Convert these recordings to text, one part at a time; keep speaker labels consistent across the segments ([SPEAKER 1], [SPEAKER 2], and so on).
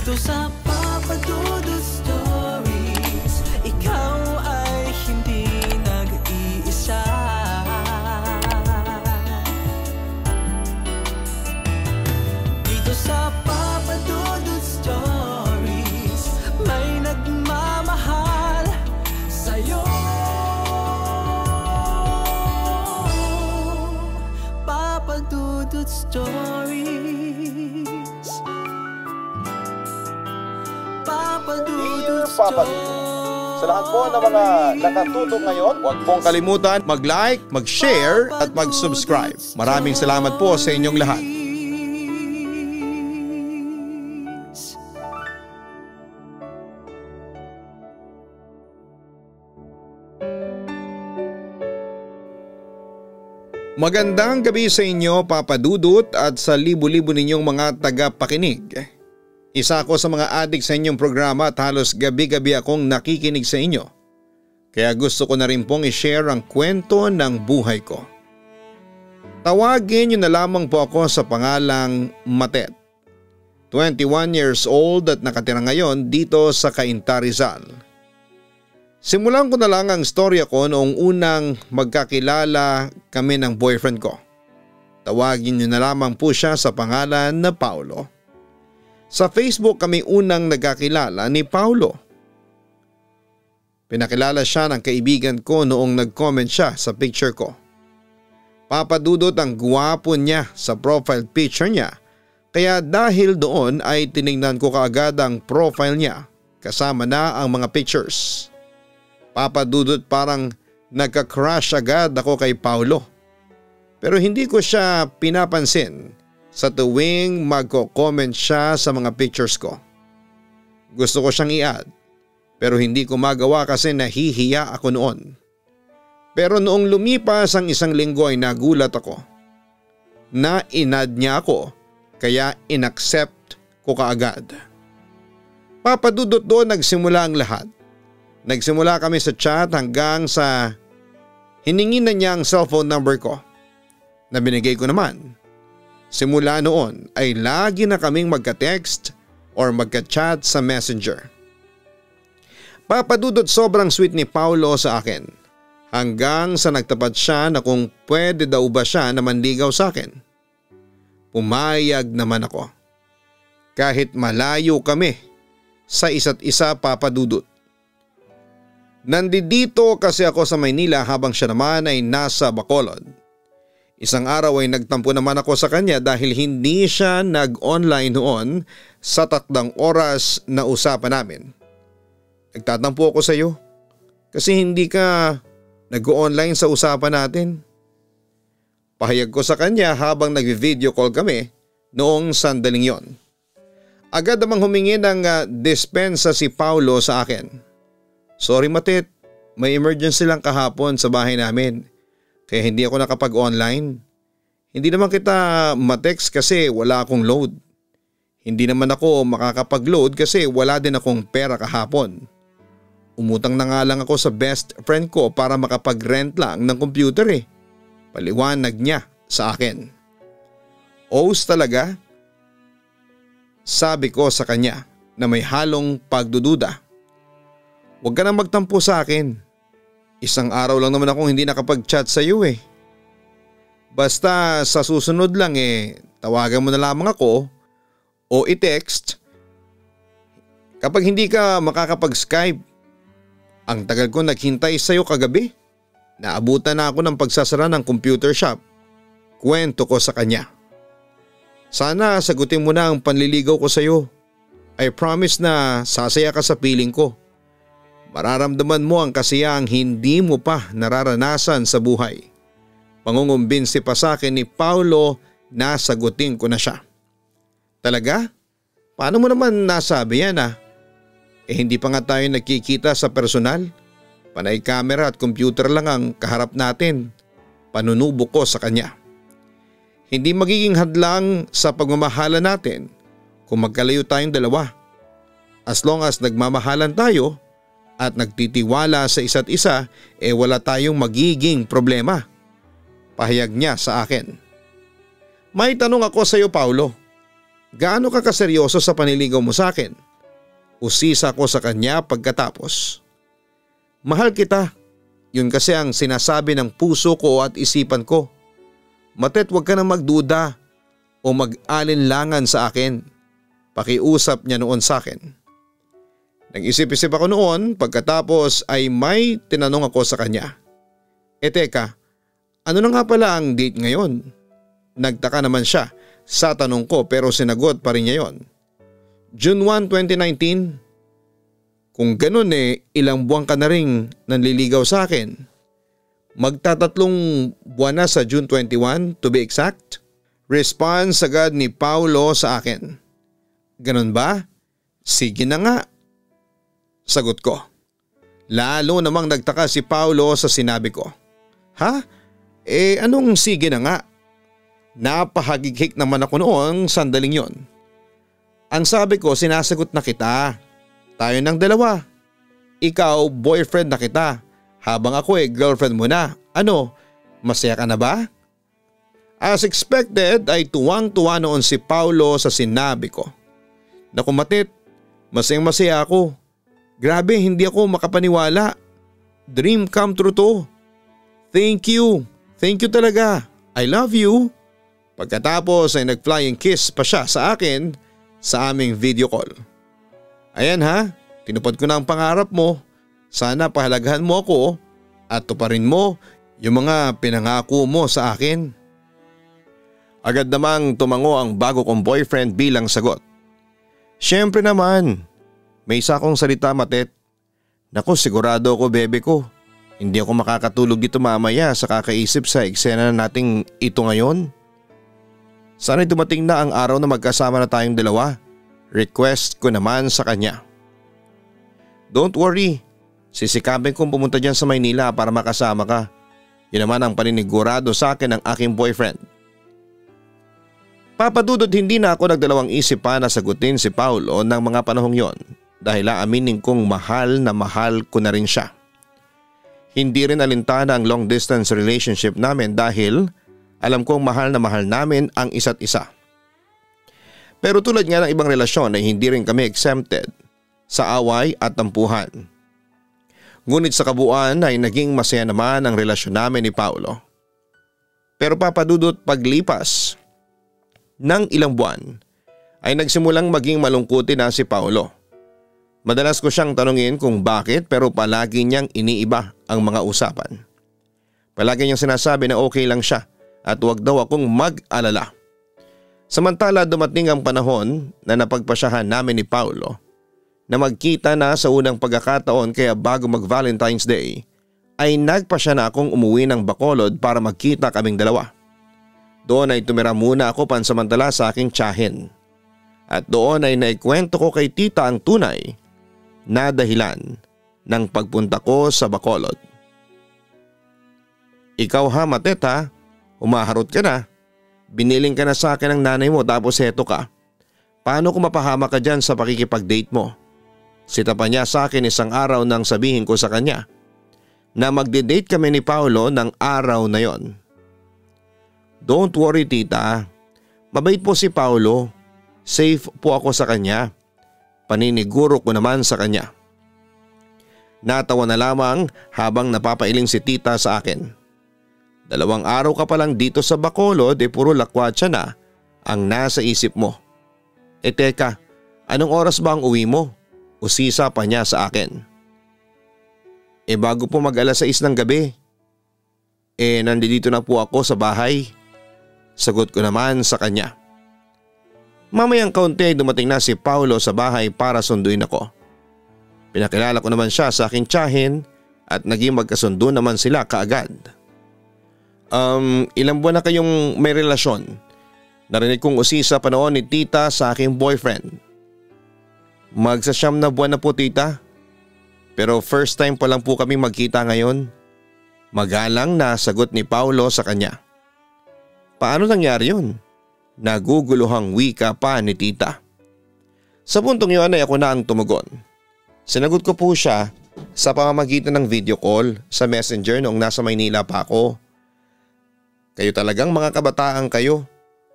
[SPEAKER 1] Dito sa Papa Dudut Stories, ikaw ay hindi nag-iisa. Dito sa Papa Dudut Stories, may nagmamahal sa'yo. Papa Dudut Stories. Papa Dudut Stories.
[SPEAKER 2] Sa lahat po ng mga nakatutok ngayon, huwag pong kalimutan mag-like, mag-share at mag-subscribe. Maraming salamat po sa inyong lahat. Magandang gabi sa inyo, Papa Dudut, at sa libo-libo ninyong mga tagapakinig. Isa ako sa mga adik sa inyong programa at halos gabi-gabi akong nakikinig sa inyo. Kaya gusto ko na rin pong i-share ang kwento ng buhay ko. Tawagin niyo na lamang po ako sa pangalang Matet. 21 years old at nakatira ngayon dito sa Cainta, Rizal. Simulan ko na lang ang storya ko noong unang magkakilala kami ng boyfriend ko. Tawagin niyo na lamang po siya sa pangalan na Paulo. Sa Facebook kami unang nagkakilala ni Paulo. Pinakilala siya ng kaibigan ko noong nag-comment siya sa picture ko. Papa Dudut, ang gwapo niya sa profile picture niya, kaya dahil doon ay tinignan ko kaagad ang profile niya kasama na ang mga pictures. Papa Dudut, parang nagka-crush agad ako kay Paulo. Pero hindi ko siya pinapansin sa tuwing magko-comment siya sa mga pictures ko. Gusto ko siyang i-add pero hindi ko magawa kasi nahihiya ako noon. Pero noong lumipas ang isang linggo ay nagulat ako na in-add niya ako kaya in-accept ko kaagad. Papa Dudut, doon nagsimula ang lahat. Nagsimula kami sa chat hanggang sa hiningi na niya ang cellphone number ko na binigay ko naman. Simula noon ay lagi na kaming magka-text or magka-chat sa Messenger. Papa Dudut, sobrang sweet ni Paulo sa akin hanggang sa nagtapat siya na kung pwede daw ba siya na manligaw sa akin. Pumayag naman ako. Kahit malayo kami sa isa't isa, Papa Dudut. Nandito kasi ako sa Maynila habang siya naman ay nasa Bacolod. Isang araw ay nagtampo naman ako sa kanya dahil hindi siya nag-online noon sa 3 oras na usapan namin. Nagtatampo ako sa iyo kasi hindi ka nag-online sa usapan natin. Pahayag ko sa kanya habang nag-video call kami noong sandaling yon. Agad namang humingi ng dispensa si Paulo sa akin. Sorry Matet, may emergency lang kahapon sa bahay namin. Kaya hindi ako nakapag-online. Hindi naman kita matext kasi wala akong load. Hindi naman ako makakapag-load kasi wala din akong pera kahapon. Umutang na nga lang ako sa best friend ko para makapag-rent lang ng computer eh. Paliwanag niya sa akin. Os talaga? Sabi ko sa kanya na may halong pagdududa. Huwag ka na magtampo sa akin. Isang araw lang naman akong hindi nakapag-chat sa iyo eh. Basta sa susunod lang tawagan mo na lamang ako o i-text kapag hindi ka makakapag-Skype. Ang tagal ko naghintay sa iyo kagabi. Naabutan na ako ng pagsasara ng computer shop. Kwento ko sa kanya. Sana sagutin mo na ang panliligaw ko sa iyo. I promise na sasaya ka sa piling ko. Mararamdaman mo ang kasiyahang hindi mo pa nararanasan sa buhay. Pangungumbinsi pa sa akin ni Paulo na sagutin ko na siya. Talaga? Paano mo naman nasabi yan hindi pa nga tayo nagkikita sa personal. Panay camera at computer lang ang kaharap natin. Panunubo ko sa kanya. Hindi magiging hadlang sa pagmamahalan natin kung magkalayo tayong dalawa. As long as nagmamahalan tayo at nagtitiwala sa isa't isa, wala tayong magiging problema. Pahayag niya sa akin. May tanong ako sa iyo, Paulo. Gaano ka kaseryoso sa paniligaw mo sa akin? Usisa ko sa kanya pagkatapos. Mahal kita. Yun kasi ang sinasabi ng puso ko at isipan ko. Matet, huwag ka nang magduda o mag-alinlangan sa akin. Pakiusap niya noon sa akin. Nag-isip-isip ako noon, pagkatapos ay may tinanong ako sa kanya. Teka, ano na nga pala ang date ngayon? Nagtaka naman siya sa tanong ko pero sinagot pa rin niya yon. June 1, 2019. Kung ganun ilang buwan ka na ring nanliligaw sa akin. Magtatatlong buwan na sa June 21 to be exact. Response agad ni Paulo sa akin. Ganun ba? Sige na nga. Sagot ko. Lalo namang nagtaka si Paulo sa sinabi ko. Ha? Anong sige na nga? Napahagigik naman ako noong sandaling yon. Ang sabi ko, sinasagot na kita. Tayo ng dalawa. Ikaw boyfriend na kita habang ako girlfriend mo na. Ano, masaya ka na ba? As expected ay tuwang-tuwa noon si Paulo sa sinabi ko. Naku Matet, masayang-masaya ako. Grabe, hindi ako makapaniwala. Dream come true to. Thank you. Thank you talaga. I love you. Pagkatapos ay nag-flying kiss pa siya sa akin sa aming video call. Ayan ha, tinupad ko na ang pangarap mo. Sana pahalagahan mo ako at tuparin mo yung mga pinangako mo sa akin. Agad namang tumango ang bago kong boyfriend bilang sagot. Siyempre naman, may isa akong salita Matet. Naku sigurado ako bebe ko. Hindi ako makakatulog dito mamaya sa kakaisip sa eksena na nating ito ngayon. Sana'y dumating na ang araw na magkasama na tayong dalawa. Request ko naman sa kanya. Don't worry, sisikapin kong pumunta dyan sa Maynila para makasama ka. Yun naman ang paninigurado sa akin ng aking boyfriend. Papadudod hindi na ako nagdalawang isip pa na sagutin si Paulo ng mga panahong yon dahil aaminin kong mahal na mahal ko na rin siya. Hindi rin alintana ang long distance relationship namin dahil alam kong mahal na mahal namin ang isa't isa. Pero tulad nga ng ibang relasyon ay hindi rin kami exempted sa away at tampuhan. Ngunit sa kabuuan ay naging masaya naman ang relasyon namin ni Paulo. Pero papadudot paglipas ng ilang buwan ay nagsimulang maging malungkutin na si Paulo. Madalas ko siyang tanungin kung bakit pero palagi niyang iniiba ang mga usapan. Palagi niyang sinasabi na okay lang siya at huwag daw akong mag-alala. Samantala dumating ang panahon na napagpasyahan namin ni Paulo na magkita na sa unang pagkakataon kaya bago mag-Valentine's Day ay nagpasya na akong umuwi ng Bacolod para magkita kaming dalawa. Doon ay tumira muna ako pansamantala sa aking tiyahin. At doon ay naikwento ko kay tita ang tunay na dahilan ng pagpunta ko sa Bacolod. Ikaw ha Matet ha, umaharot ka na. Biniling ka na sa akin ng nanay mo tapos heto ka. Paano kung mapahama ka dyan sa pakikipag-date mo? Sita pa niya sa akin isang araw nang sabihin ko sa kanya na magde-date kami ni Paulo ng araw na yon. Don't worry tita, mabait po si Paulo. Safe po ako sa kanya. Paniniguro ko naman sa kanya. Natawa na lamang habang napapailing si tita sa akin. 2 araw ka pa lang dito sa Bacolod puro lakwatsa na ang nasa isip mo. Teka, anong oras ba ang uwi mo? Usisa pa niya sa akin. Bago po mag alas 6 ng gabi. Nandito na po ako sa bahay. Sagot ko naman sa kanya. Mamayang kaunti ay dumating na si Paulo sa bahay para sunduin ako. Pinakilala ko naman siya sa aking tiyahin at naging magkasundo naman sila kaagad. Ilang buwan na kayong may relasyon? Narinig kong usisa pa noon ni tita sa aking boyfriend. Magsasyam na buwan na po tita. Pero first time pa lang po kami magkita ngayon. Magalang na sagot ni Paulo sa kanya. Paano nangyari yun? Naguguluhang wika pa ni tita. Sa puntong yun ay ako na ang tumugon. Sinagot ko po siya sa pamamagitan ng video call sa messenger noong nasa Maynila pa ako. Kayo talagang mga kabataan kayo.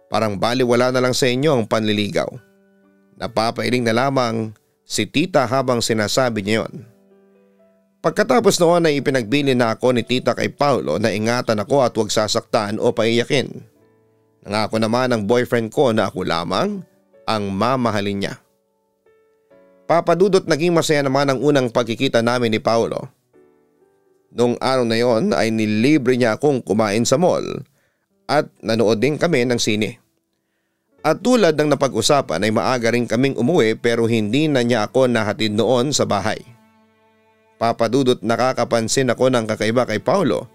[SPEAKER 2] Parang baliwala na lang sa inyo ang panliligaw. Napapailing na lamang si tita habang sinasabi niya yon. Pagkatapos noon ay ipinagbili na ako ni tita kay Paulo na ingatan ako at huwag sasaktan o paiyakin. Nangako naman ang boyfriend ko na ako lamang ang mamahalin niya. Papadudot naging masaya naman ang unang pagkikita namin ni Paulo. Noong araw na yon ay nilibre niya akong kumain sa mall at nanood din kami ng sine. At tulad ng napag-usapan ay maaga rin kaming umuwi pero hindi na niya ako nahatid noon sa bahay. Papadudot nakakapansin ako ng kakaiba kay Paulo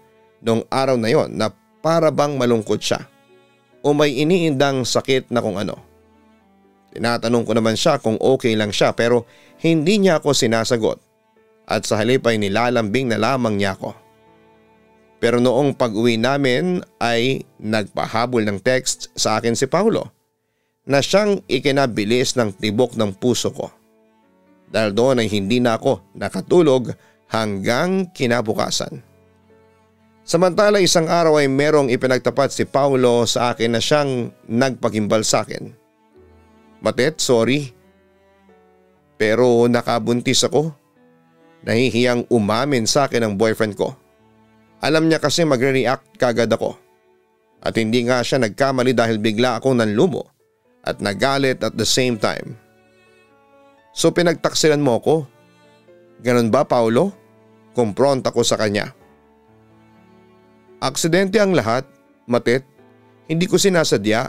[SPEAKER 2] noong araw na yon na para bang malungkot siya o may iniindang sakit na kung ano. Tinatanong ko naman siya kung okay lang siya pero hindi niya ako sinasagot at sa halip ay nilalambing na lamang niya ako. Pero noong pag-uwi namin ay nagpahabol ng text sa akin si Paulo na siyang ikinabilis ng tibok ng puso ko. Dahil doon ay hindi na ako nakatulog hanggang kinabukasan. Samantala isang araw ay merong ipinagtapat si Paulo sa akin na siyang nagpagimbal sa akin. Matet, sorry. Pero nakabuntis ako. Nahihiyang umamin sa akin ang boyfriend ko. Alam niya kasi magre-react kagad ako. At hindi nga siya nagkamali dahil bigla akong nanlumo at nagalit at the same time. So pinagtaksilan mo ko? Ganun ba, Paulo? Kumpronta ko sa kanya. Aksidente ang lahat, Matet. Hindi ko sinasadya.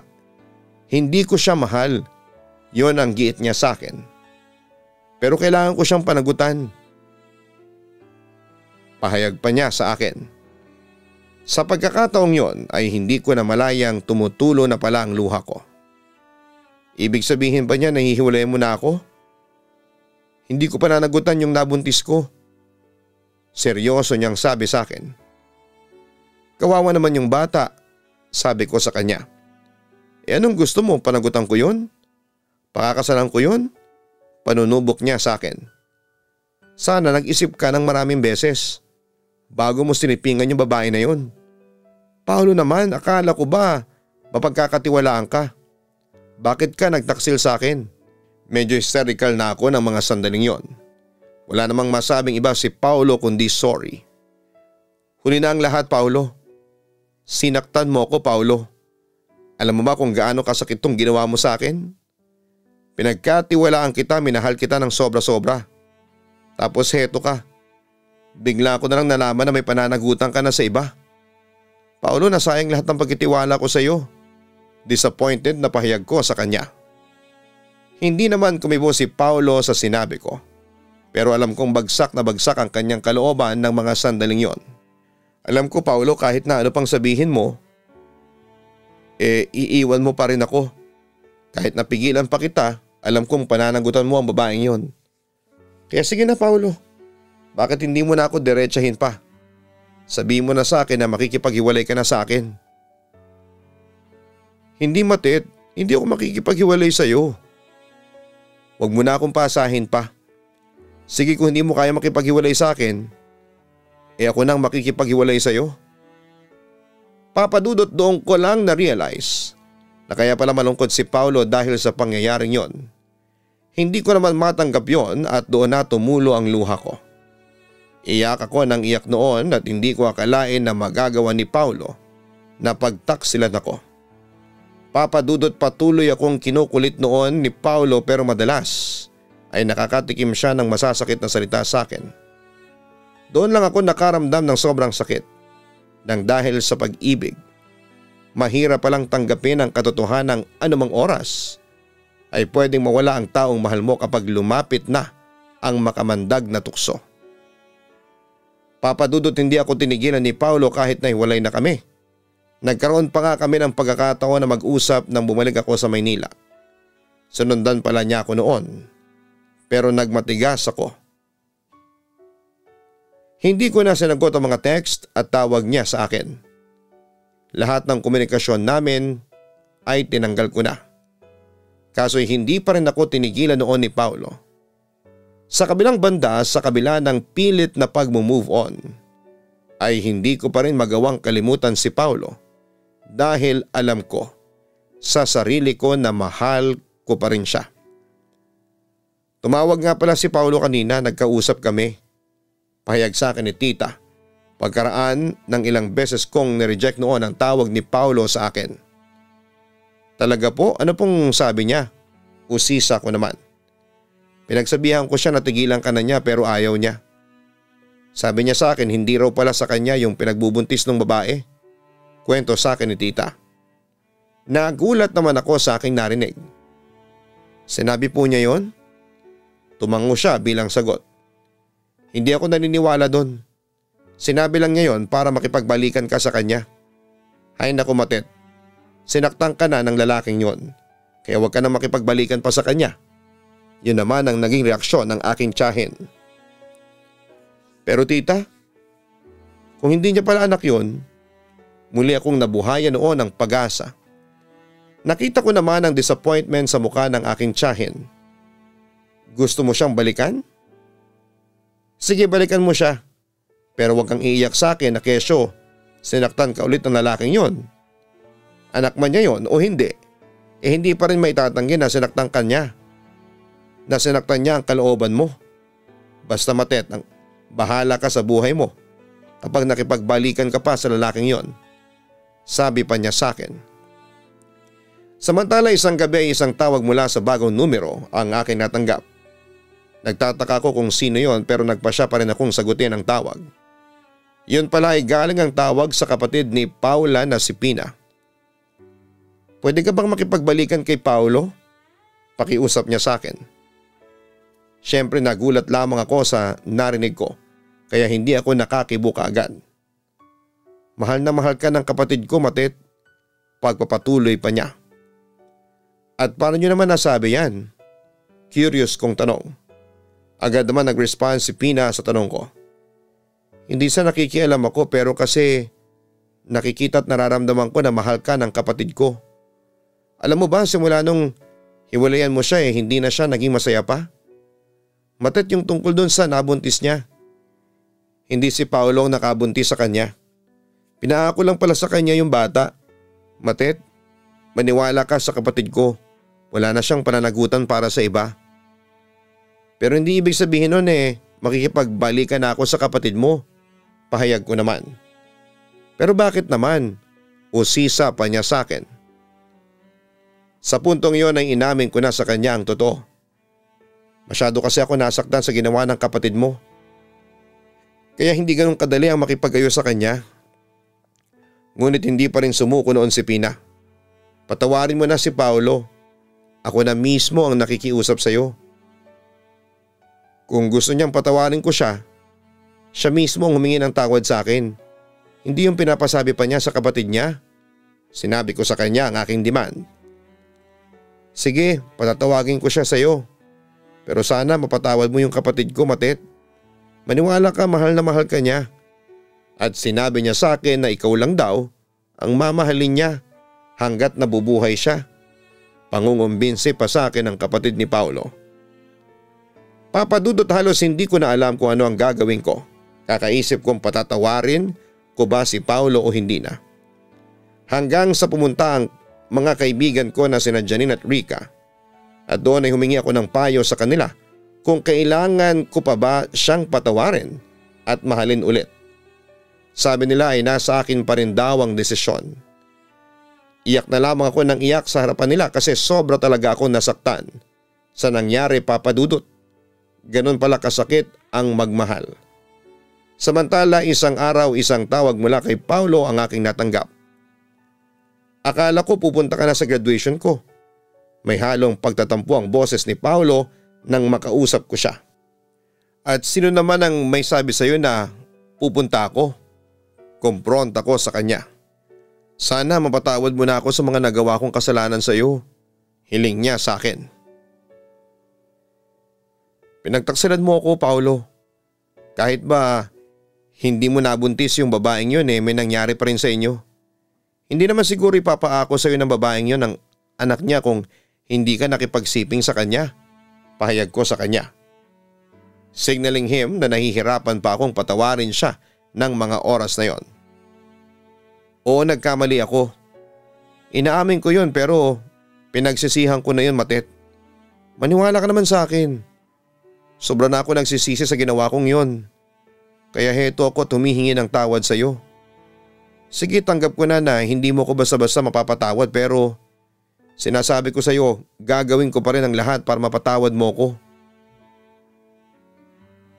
[SPEAKER 2] Hindi ko siya mahal. Yon ang giit niya sa akin. Pero kailangan ko siyang panagutan. Pahayag pa niya sa akin. Sa pagkakataong yon ay hindi ko na malayang tumutulo na pala ang luha ko. Ibig sabihin ba niya nahihiwalay mo na ako? Hindi ko pa nanagutan yung nabuntis ko. Seryoso niyang sabi sa akin. Kawawa naman yung bata, sabi ko sa kanya. Anong gusto mo, panagutan ko yun? Pakakasalan ko yun? Panunubok niya sa akin. Sana nag-isip ka ng maraming beses bago mo sinipingan yung babae na yun. Paulo naman, akala ko ba mapagkakatiwalaan ka? Bakit ka nagtaksil sa akin? Medyo hysterical na ako ng mga sandaling yon. Wala namang masabing iba si Paulo kundi sorry. Huli na ang lahat, Paulo. Sinaktan mo ako, Paulo. Alam mo ba kung gaano kasakit tong ginawa mo sa akin? Pinagkatiwalaan kita, minahal kita ng sobra-sobra. Tapos heto ka. Bigla ko na lang nalaman na may pananagutan ka na sa iba. Paulo, nasayang lahat ng pagkitiwala ko sa iyo. Disappointed na pahayag ko sa kanya. Hindi naman kumibo si Paulo sa sinabi ko. Pero alam kong bagsak na bagsak ang kanyang kalooban ng mga sandaling yon. Alam ko, Paulo, kahit na ano pang sabihin mo, iiwan mo pa rin ako. Kahit napigilan pa kita, alam kong pananagutan mo ang babaeng yon. Kaya sige na, Paulo. Bakit hindi mo na ako diretsahin pa? Sabihin mo na sa akin na makikipaghiwalay ka na sa akin. Hindi, Matet. Hindi ako makikipaghiwalay sa iyo. Huwag mo na akong pasahin pa. Sige, kung hindi mo kaya makipaghiwalay sa akin, ako nang makikipaghiwalay sa iyo. Papadudot doon ko lang na-realize na kaya pala malungkot si Paulo dahil sa pangyayaring yon. Hindi ko naman matanggap yon at doon na tumulo ang luha ko. Iyak ako ng iyak noon at hindi ko akalain na magagawa ni Paulo na pagtaksilan ako. Papadudot patuloy akong kinukulit noon ni Paulo pero madalas ay nakakatikim siya ng masasakit na salita sa akin. Doon lang ako nakaramdam ng sobrang sakit nang dahil sa pag-ibig. Mahirap palang tanggapin ang katotohanan ng anumang oras ay pwedeng mawala ang taong mahal mo kapag lumapit na ang makamandag na tukso. Papadudot hindi ako tinigilan ni Paulo kahit na hiwalay na kami. Nagkaroon pa nga kami ng pagkakataon na mag-usap nang bumalik ako sa Maynila. Sunundan pala niya ako noon. Pero nagmatigas ako. Hindi ko na sinagot ang mga text at tawag niya sa akin. Lahat ng komunikasyon namin ay tinanggal ko na. Kaso hindi pa rin ako tinigilan noon ni Paulo. Sa kabilang banda, sa kabila ng pilit na pag-move on, ay hindi ko pa rin magawang kalimutan si Paulo dahil alam ko sa sarili ko na mahal ko pa rin siya. Tumawag nga pala si Paulo kanina, nagkausap kami. Pahayag sa akin ni tita. Pagkaraan ng ilang beses kong nireject noon ang tawag ni Paulo sa akin. Talaga po? Ano pong sabi niya? Usisa ko naman. Pinagsabihan ko siya na tigilan ka na niya pero ayaw niya. Sabi niya sa akin hindi raw pala sa kanya yung pinagbubuntis ng babae. Kwento sa akin ni tita. Nagulat naman ako sa aking narinig. Sinabi po niya yon? Tumango siya bilang sagot. Hindi ako naniniwala doon. Sinabi lang niya yon para makipagbalikan ka sa kanya. Ay naku Matet, sinaktan ka na ng lalaking yon. Kaya huwag ka na makipagbalikan pa sa kanya. Yun naman ang naging reaksyon ng aking tiyahin. Pero tita, kung hindi niya pala anak yon, muli akong nabuhayan noon ng pag-asa. Nakita ko naman ang disappointment sa mukha ng aking tiyahin. Gusto mo siyang balikan? Sige, balikan mo siya. Pero huwag kang iiyak sa akin na kesyo sinaktan ka ulit ng lalaking yon. Anak man niya yon o hindi, hindi pa rin maitatanggi na sinaktan ka niya. Na sinaktan niya ang kalooban mo. Basta Matet, bahala ka sa buhay mo kapag nakipagbalikan ka pa sa lalaking yon. Sabi pa niya sa akin. Samantala isang gabi ay isang tawag mula sa bagong numero ang aking natanggap. Nagtataka ko kung sino yon pero nagpasya pa rin akong sagutin ang tawag. Yun pala ay galing ang tawag sa kapatid ni Paula na si Pina. Pwede ka bang makipagbalikan kay Paulo? Pakiusap niya sa akin. Siyempre nagulat lamang ako sa narinig ko kaya hindi ako nakakibuka agad. Mahal na mahal ka ng kapatid ko Matet, pagpapatuloy pa niya. At paano niyo naman nasabi yan? Curious kong tanong. Agad naman nag-respond si Pina sa tanong ko. Hindi sa nakikialam ako pero kasi nakikita at nararamdaman ko na mahal ka ng kapatid ko. Alam mo ba simula nung hiwalayan mo siya hindi na siya naging masaya pa? Matet yung tungkol doon sa nabuntis niya. Hindi si Paulo ang nakabuntis sa kanya. Pinaako lang pala sa kanya yung bata. Matet, maniwala ka sa kapatid ko. Wala na siyang pananagutan para sa iba. Pero hindi ibig sabihin nun makikipagbalikan na ako sa kapatid mo. Pahayag ko naman. Pero bakit naman? Usisa pa niya sa akin. Sa puntong iyon ay inamin ko na sa kanya ang totoo. Masyado kasi ako nasaktan sa ginawa ng kapatid mo. Kaya hindi ganun kadali ang makipag-ayos sa kanya. Ngunit hindi pa rin sumuko noon si Pina. Patawarin mo na si Paulo. Ako na mismo ang nakikiusap sa iyo. Kung gusto niyang patawarin ko siya mismo ang humingi ng tawad sa akin. Hindi yung pinapasabi pa niya sa kapatid niya. Sinabi ko sa kanya ang aking demand. Sige, patatawagin ko siya sa iyo. Pero sana mapatawad mo yung kapatid ko Matet. Maniwala ka mahal na mahal ka niya. At sinabi niya sa akin na ikaw lang daw ang mamahalin niya hanggat nabubuhay siya. Pangungumbinsi pa sa akin ang kapatid ni Paulo. Papadudot halos hindi ko na alam kung ano ang gagawin ko. Kakaisip kong patatawarin ko ba si Paulo o hindi na. Hanggang sa pumunta ang mga kaibigan ko na sina Janine at Rica. At doon ay humingi ako ng payo sa kanila kung kailangan ko pa ba siyang patawarin at mahalin ulit. Sabi nila ay nasa akin pa rin daw ang desisyon. Iyak na lamang ako ng iyak sa harapan nila kasi sobra talaga akong nasaktan sa nangyari Papadudot. Ganon pala kasakit ang magmahal. Samantala isang araw isang tawag mula kay Paulo ang aking natanggap. Akala ko pupunta ka na sa graduation ko. May halong pagtatampo ang boses ni Paulo nang makausap ko siya. At sino naman ang may sabi sa iyo na pupunta ako? Kumpronta ko sa kanya. Sana mapatawad mo na ako sa mga nagawa kong kasalanan sa iyo. Hiling niya sa akin. Pinagtaksilan mo ako Paulo. Kahit ba hindi mo nabuntis yung babaeng yun may nangyari pa rin sa inyo. Hindi naman siguro ipapaako sa iyo ng babaeng yun ng anak niya kung hindi ka nakipagsiping sa kanya. Pahayag ko sa kanya. Signaling him na nahihirapan pa akong patawarin siya ng mga oras na yon. Oo, nagkamali ako. Inaamin ko yun pero pinagsisihan ko na yun, Matet. Maniwala ka naman sa akin. Sobra na ako nagsisisi sa ginawa kong yun. Kaya heto ako tumihingi ng tawad sa iyo. Sige, tanggap ko na hindi mo ko basta-basta mapapatawad pero sinasabi ko sa iyo, gagawin ko pa rin ang lahat para mapatawad mo ko.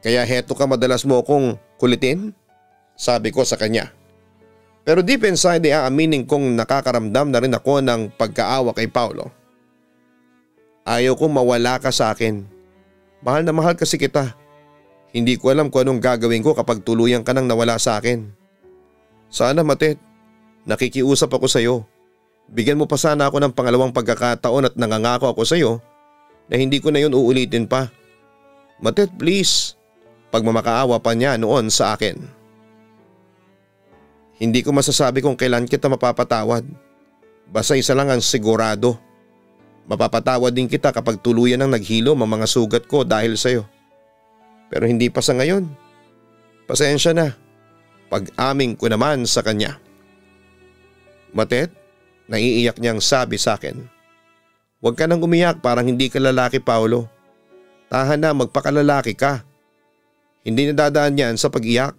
[SPEAKER 2] Kaya heto ka madalas mo akong kulitin? Sabi ko sa kanya. Pero deep inside ay aaminin kong nakakaramdam na rin ako ng pagkaawa kay Paulo. Ayaw kong mawala ka sa akin. Mahal na mahal kasi kita. Hindi ko alam kung anong gagawin ko kapag tuluyan ka nang nawala sa akin. Sana, Matet, nakikiusap ako sa iyo. Bigyan mo pa sana ako ng pangalawang pagkakataon at nangangako ako sa iyo na hindi ko na yun uulitin pa. Matet, please. Pagmamakaawa pa niya noon sa akin. Hindi ko masasabi kung kailan kita mapapatawad. Basta isa lang ang sigurado. Mapapatawad din kita kapag tuluyan ang naghilom ang mga sugat ko dahil sa iyo. Pero hindi pa sa ngayon. Pasensya na. Pag-amin ko naman sa kanya. Matet, naiiyak niyang sabi sa akin. Huwag ka nang umiyak, parang hindi ka lalaki, Paulo. Tahan na, magpakalalaki ka. Hindi nadadaan yan sa pag-iyak.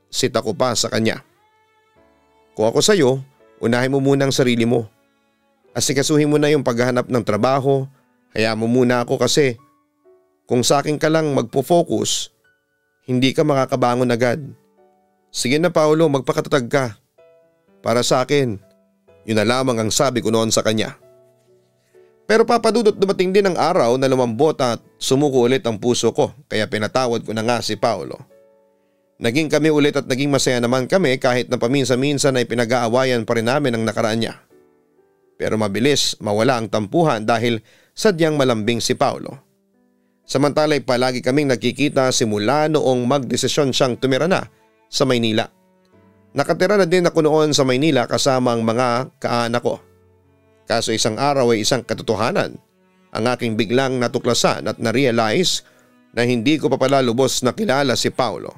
[SPEAKER 2] Sita ko pa sa kanya. Kung ako sa'yo, unahin mo muna ang sarili mo. Asikasuhin mo na yung paghahanap ng trabaho. Hayaan mo muna ako kasi kung sa akin ka lang magpo-focus, hindi ka makakabangon agad. Sige na, Paulo, magpakatatag ka. Para sa akin, yun na lamang ang sabi ko noon sa kanya. Pero papadudot dumating din ang araw na lumambot at sumuko ulit ang puso ko kaya pinatawad ko na nga si Paulo. Naging kami ulit at naging masaya naman kami kahit na paminsan-minsan ay pinag-aawayan pa rin namin ang nakaraan niya. Pero mabilis mawala ang tampuhan dahil sadyang malambing si Paulo. Samantala'y palagi kaming nakikita simula noong magdesisyon siyang tumira na sa Maynila. Nakatira na din ako noon sa Maynila kasama ang mga kaanak ko. Kaso isang araw ay isang katotohanan ang aking biglang natuklasan at na-realize na hindi ko pa pala lubos na kilala si Paulo.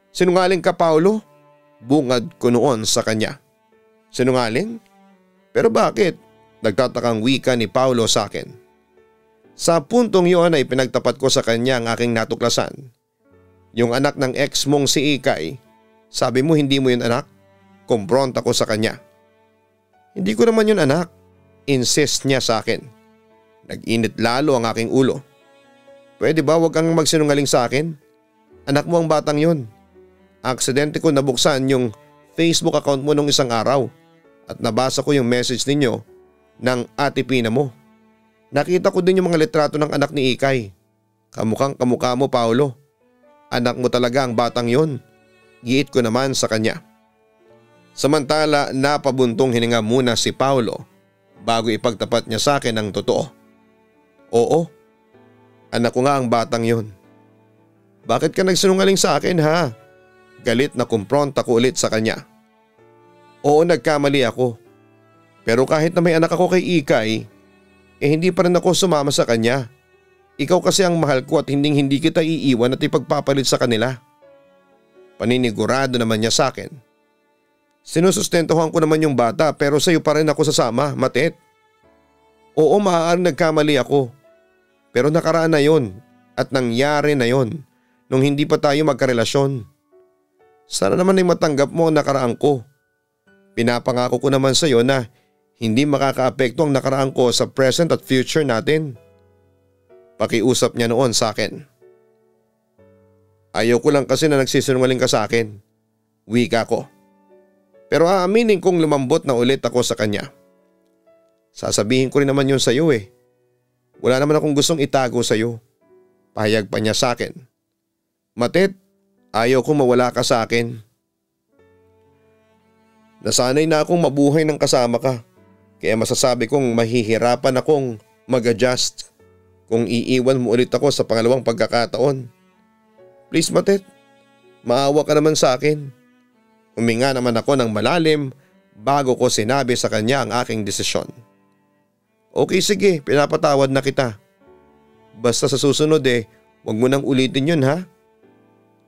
[SPEAKER 2] Sinungaling ka, Paulo? Bungad ko noon sa kanya. Sinungaling? Pero bakit? Nagtatakang wika ni Paulo sa akin. Sa puntong yun ay pinagtapat ko sa kanya ang aking natuklasan. Yung anak ng ex mong si Ikay, sabi mo hindi mo yun anak? Kumpronta ko sa kanya. Hindi ko naman yun anak, insist niya sa akin. Nag-init lalo ang aking ulo. Pwede ba wag kang magsinungaling sa akin? Anak mo ang batang yun. Aksidente ko nabuksan yung Facebook account mo nung isang araw at nabasa ko yung message ninyo ng Ate Pina mo. Nakita ko din yung mga litrato ng anak ni Ikay. Kamukhang kamukha mo, Paulo. Anak mo talaga ang batang yon. Giit ko naman sa kanya. Samantala, napabuntong hininga muna si Paulo bago ipagtapat niya sa akin ang totoo. Oo, anak ko nga ang batang yon. Bakit ka nagsinungaling sa akin, ha? Galit na kumpronta ko ulit sa kanya. Oo, nagkamali ako. Pero kahit na may anak ako kay Ikay, hindi pa rin ako sumama sa kanya. Ikaw kasi ang mahal ko at hindi kita iiwan at ipagpapalit sa kanila. Paninigurado naman niya sa akin. Sinusustentuhan ko naman yung bata pero sa iyo pa rin ako sasama, Matet. Oo, maaaring nagkamali ako. Pero nakaraan na yon at nangyari na yon nung hindi pa tayo magkarelasyon. Sana naman ay matanggap mo ang nakaraan ko. Pinapangako ko naman sa iyo na hindi makakaapekto ang nakaraan ko sa present at future natin. Pakiusap niya noon sa akin. Ayaw ko lang kasi na nagsisinungaling ka sa akin. Wika ko. Pero aaminin kong lumambot na ulit ako sa kanya. Sasabihin ko rin naman yun sa iyo eh. Wala naman akong gustong itago sa iyo. Pahayag pa niya sa akin. Matet, ayaw kong mawala ka sa akin. Nasanay na akong mabuhay ng kasama ka. Kaya masasabi kong mahihirapan akong mag-adjust kung iiwan mo ulit ako sa pangalawang pagkakataon. Please, Matet, maawa ka naman sa akin. Huminga naman ako ng malalim bago ko sinabi sa kanya ang aking desisyon. Okay, sige, pinapatawad na kita. Basta sa susunod huwag mo nang ulitin yun, ha?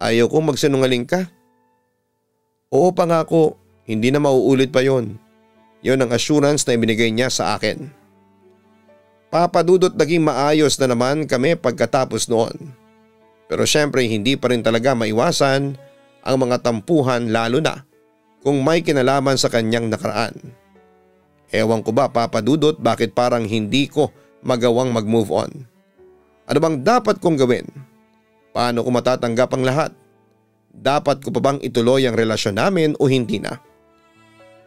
[SPEAKER 2] Ayaw kong magsinungaling ka. Oo, pangako, hindi na mauulit pa yon. Yon ang assurance na ibinigay niya sa akin. Papa Dudut, naging maayos na naman kami pagkatapos noon. Pero syempre hindi pa rin talaga maiwasan ang mga tampuhan, lalo na kung may kinalaman sa kanyang nakaraan. Ewan ko ba, Papa Dudut, bakit parang hindi ko magawang mag-move on? Ano bang dapat kong gawin? Paano ko matatanggap ang lahat? Dapat ko pa bang ituloy ang relasyon namin o hindi na?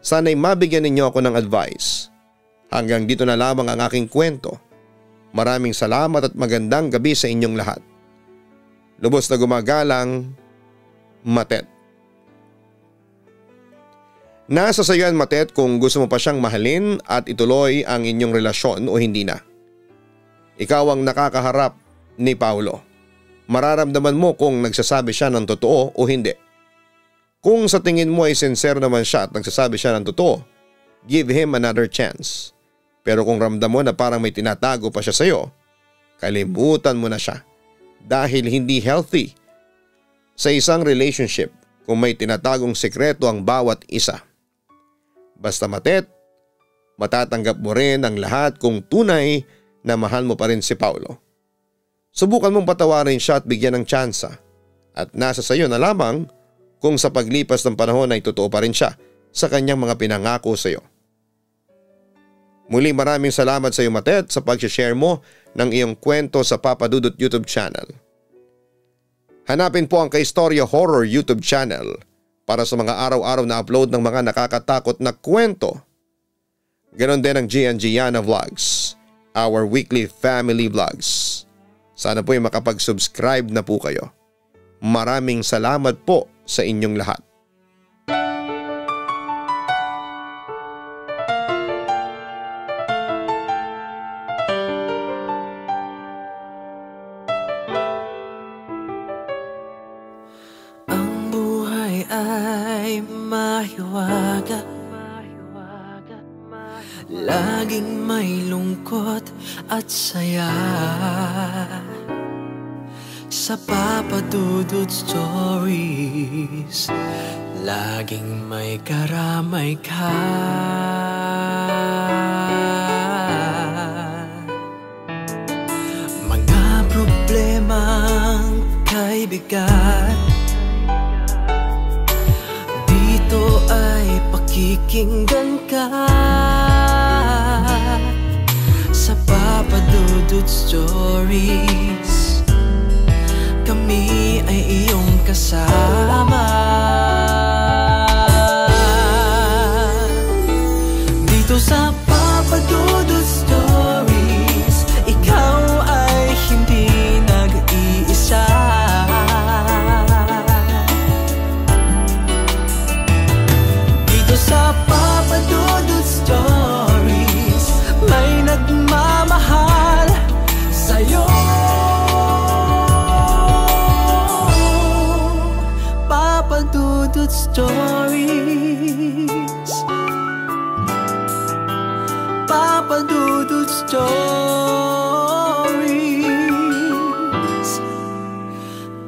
[SPEAKER 2] Sana'y mabigyan ninyo ako ng advice. Hanggang dito na lamang ang aking kwento. Maraming salamat at magandang gabi sa inyong lahat. Lubos na gumagalang, Matet. Nasa sayo yan, Matet, kung gusto mo pa siyang mahalin at ituloy ang inyong relasyon o hindi na. Ikaw ang nakakaharap ni Paulo. Mararamdaman mo kung nagsasabi siya ng totoo o hindi. Kung sa tingin mo ay sincere naman siya at nagsasabi siya ng totoo, give him another chance. Pero kung ramdam mo na parang may tinatago pa siya sa'yo, kalimutan mo na siya. Dahil hindi healthy sa isang relationship kung may tinatagong sekreto ang bawat isa. Basta, Matet, matatanggap mo rin ang lahat kung tunay na mahal mo pa rin si Paulo. Subukan mong patawarin siya at bigyan ng tsansa. At nasa sayo na lamang kung sa paglipas ng panahon ay totoo pa rin siya sa kanyang mga pinangako sa iyo. Muli, maraming salamat sa iyo, Matet, sa pag-share mo ng iyong kwento sa Papa Dudut YouTube channel. Hanapin po ang Kaistorya Horror YouTube channel para sa mga araw-araw na upload ng mga nakakatakot na kwento. Ganon din ang GNG Yana Vlogs, our weekly family vlogs. Sana po ay makapag-subscribe na po kayo. Maraming salamat po sa inyong lahat.
[SPEAKER 1] Laging may lungkot at saya sa Papa Dudut Stories. Laging may karamay ka. Mga problemang kay bigat, dito ay pakikinggan ka. Sa Papa Dudut Stories, kami ay iyong kasama. Dito sa Papa Dudut Stories, ikaw ay hindi nag-iisa. Dito sa Papa Dudut Stories, may nagmamahal sa'yo. Papa Dudut Stories, Papa Dudut Stories,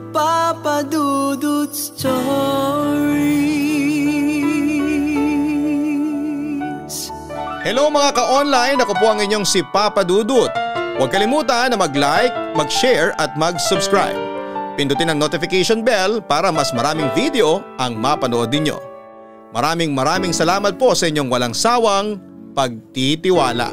[SPEAKER 1] Papa Dudut Stories.
[SPEAKER 2] Hello mga ka-online, ako po ang inyong si Papa Dudut. Huwag kalimutan na mag-like, mag-share at mag-subscribe. Pindutin ang notification bell para mas maraming video ang mapanood ninyo. Maraming salamat po sa inyong walang sawang pagtitiwala.